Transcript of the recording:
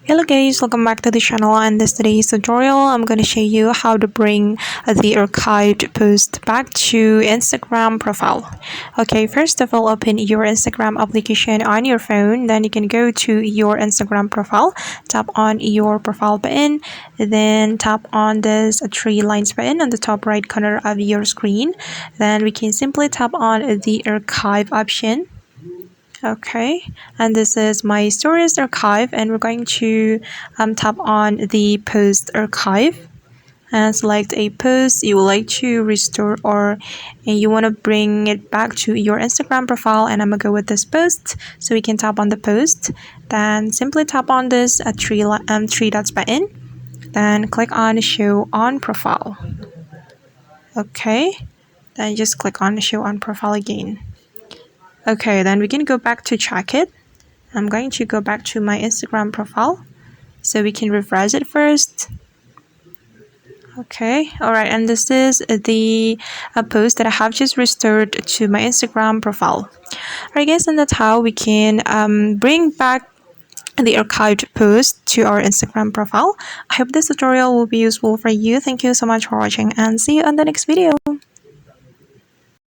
Hello guys, welcome back to the channel, and this today's tutorial I'm going to show you how to bring the archived post back to Instagram profile. Okay, first of all, open your Instagram application on your phone. Then you can go to your Instagram profile, tap on your profile button, then tap on this three lines button on the top right corner of your screen. Then we can simply tap on the archive option. Okay, and this is my stories archive, and we're going to tap on the post archive and select a post you would like to restore, or you want to bring it back to your Instagram profile. And I'm gonna go with this post, so we can tap on the post, then simply tap on this three dots button, then click on show on profile. Okay, then just click on show on profile again. Okay, then we can go back to check it. I'm going to go back to my Instagram profile so we can refresh it first. Okay, alright, and this is the post that I have just restored to my Instagram profile. Alright guys, and that's how we can bring back the archived post to our Instagram profile. I hope this tutorial will be useful for you. Thank you so much for watching, and see you on the next video.